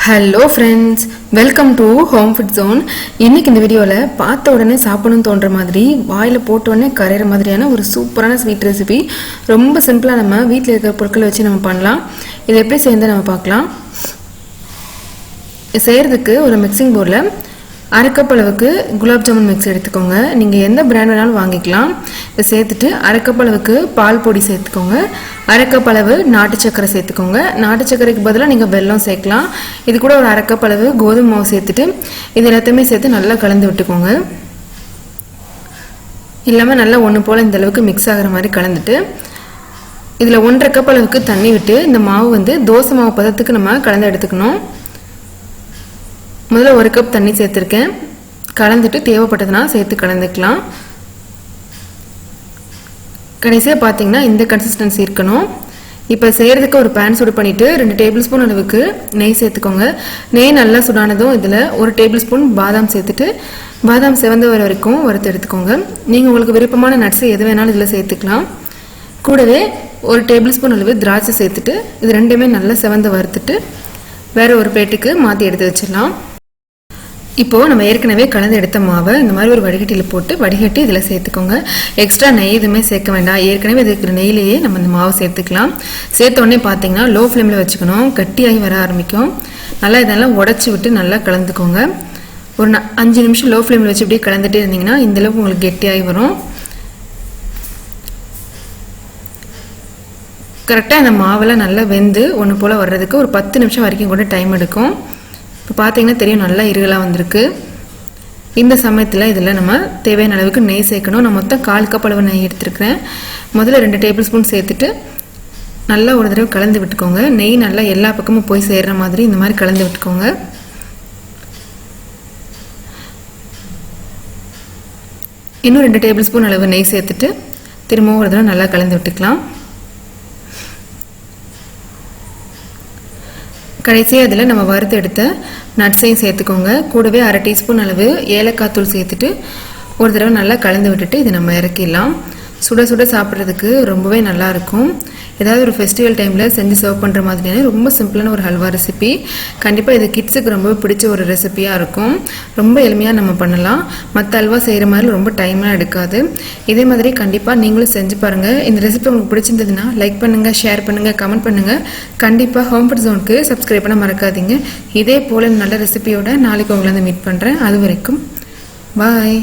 Hello friends, welcome to home food zone. இன்னைக்கு இந்த வீடியோவில் பார்த்த உடனே சாப்பிடணும்னு தோன்ற மாதிரி வாயில் போட்ட உடனே கரையிற மாதிரியான ஒரு சூப்பரான ஸ்வீட் ரெசிபி. ரொம்ப சிம்பிளாக நம்ம வீட்டில் இருக்கிற பொருட்களை வச்சு நம்ம பண்ணலாம். இதை எப்படி செய்யறது நம்ம பார்க்கலாம். செய்கிறதுக்கு ஒரு மிக்சிங் பவுலில் அரை கப் அளவுக்கு குலாப் ஜாமுன் மிக்ஸ் எடுத்துக்கோங்க. நீங்கள் எந்த பிராண்ட் வேணாலும் வாங்கிக்கலாம். இதை சேர்த்துட்டு அரை கப் அளவுக்கு பால் பொடி சேர்த்துக்கோங்க. அரை கப் அளவு நாட்டு சக்கரை சேர்த்துக்கோங்க. நாட்டு சக்கரைக்கு பதிலாக நீங்கள் வெல்லம் சேர்க்கலாம். இது கூட ஒரு அரை கப் அளவு கோதுமை மாவு சேர்த்துட்டு இது எல்லாத்தையுமே சேர்த்து நல்லா கலந்து விட்டுக்கோங்க. இல்லாமல் நல்லா ஒன்று போல் இந்த அளவுக்கு மிக்ஸ் ஆகிற மாதிரி கலந்துட்டு இதில் 1.5 கப் அளவுக்கு தண்ணி விட்டு இந்த மாவு தோசை மாவு பதத்துக்கு நம்ம கலந்து எடுத்துக்கணும். முதல்ல 1 கப் தண்ணி சேர்த்துருக்கேன். கலந்துட்டு தேவைப்பட்டதுனா சேர்த்து கலந்துக்கலாம். கடைசியாக பார்த்தீங்கன்னா இந்த கன்சிஸ்டன்சி இருக்கணும். இப்போ செய்கிறதுக்கு ஒரு பேன் சூடு பண்ணிவிட்டு 2 டேபிள் ஸ்பூன் அளவுக்கு நெய் சேர்த்துக்கோங்க. நெய் நல்லா சுடானதும் இதில் 1 டேபிள் ஸ்பூன் பாதாம் சேர்த்துட்டு பாதாம் செவந்து வர வரைக்கும் வறுத்து எடுத்துக்கோங்க. நீங்கள் உங்களுக்கு விருப்பமான நட்ஸ் எது வேணாலும் இதில் சேர்த்துக்கலாம். கூடவே 1 டேபிள் ஸ்பூன் அளவு திராட்சை சேர்த்துட்டு இது ரெண்டுமே நல்லா செவந்து வறுத்துட்டு வேறு ஒரு பிளேட்டுக்கு மாற்றி எடுத்து வச்சிடலாம். இப்போது நம்ம ஏற்கனவே கலந்து எடுத்த மாவை இந்த மாதிரி ஒரு வடிகட்டியில் போட்டு வடிகட்டி இதில் சேர்த்துக்கோங்க. எக்ஸ்ட்ரா நெய் எதுவுமே சேர்க்க வேண்டாம். ஏற்கனவே இருக்கிற நெய்லேயே நம்ம இந்த மாவை சேர்த்துக்கலாம். சேர்த்த உடனே பார்த்தீங்கன்னா லோ ஃப்ளேமில் வச்சுக்கணும். கட்டியாகி வர ஆரம்பிக்கும். நல்லா இதெல்லாம் உடச்சி விட்டு நல்லா கலந்துக்கோங்க. ஒரு 5 நிமிஷம் லோ ஃப்ளேமில் வச்சு இப்படியே கலந்துட்டே இருந்தீங்கன்னா இந்தளவுக்கு உங்களுக்கு கெட்டியாகி வரும். கரெக்டாக இந்த மாவெல்லாம் நல்லா வெந்து ஒன்று போல் வர்றதுக்கு ஒரு 10 நிமிஷம் வரைக்கும் கூட டைம் எடுக்கும். இப்போ பார்த்தீங்கன்னா தெரியும் நல்லா இருகலாக வந்திருக்கு. இந்த சமயத்தில் இதில் நம்ம தேவையான அளவுக்கு நெய் சேர்க்கணும். நான் மொத்தம் 1/4 கப் அளவு நெய் எடுத்துருக்கிறேன். முதல்ல 2 டேபிள் ஸ்பூன் சேர்த்துட்டு நல்லா ஒரு தடவை கலந்து விட்டுக்கோங்க. நெய் நல்லா எல்லா பக்கமும் போய் சேர்கிற மாதிரி இந்த மாதிரி கலந்து விட்டுக்கோங்க. இன்னும் 2 டேபிள் ஸ்பூன் அளவு நெய் சேர்த்துட்டு திரும்பவும் ஒரு தடவை நல்லா கலந்து விட்டுக்கலாம். கடைசியாக அதில் நம்ம வறுத்து எடுத்த நட்ஸையும் சேர்த்துக்கோங்க. கூடவே அரை டீஸ்பூன் அளவு ஏலக்காய் தூள் சேர்த்துட்டு ஒரு தடவை நல்லா கலந்து விட்டுட்டு இதை நம்ம இறக்கிடலாம். சுட சுட சாப்பிட்றதுக்கு ரொம்பவே நல்லாயிருக்கும். ஏதாவது ஒரு ஃபெஸ்டிவல் டைமில் செஞ்சு சர்வ் பண்ணுற மாதிரியான ரொம்ப சிம்பிளான ஒரு ஹல்வா ரெசிபி. கண்டிப்பாக இது கிட்ஸுக்கு ரொம்ப பிடிச்ச ஒரு ரெசிபியாக இருக்கும். ரொம்ப எளிமையாக நம்ம பண்ணலாம். மற்ற ஹல்வா செய்கிற மாதிரி ரொம்ப டைம்லாம் எடுக்காது. இதே மாதிரி கண்டிப்பாக நீங்களும் செஞ்சு பாருங்கள். இந்த ரெசிபி உங்களுக்கு பிடிச்சிருந்ததுன்னா லைக் பண்ணுங்கள், ஷேர் பண்ணுங்கள், கமெண்ட் பண்ணுங்கள். கண்டிப்பாக ஹோம் ஃபுட் ஜோனுக்கு சப்ஸ்கிரைப் பண்ண மறக்காதீங்க. இதே போல் நல்ல ரெசிபியோட நாளைக்கு உங்களை மீட் பண்ணுறேன். அது வரைக்கும் பாய்.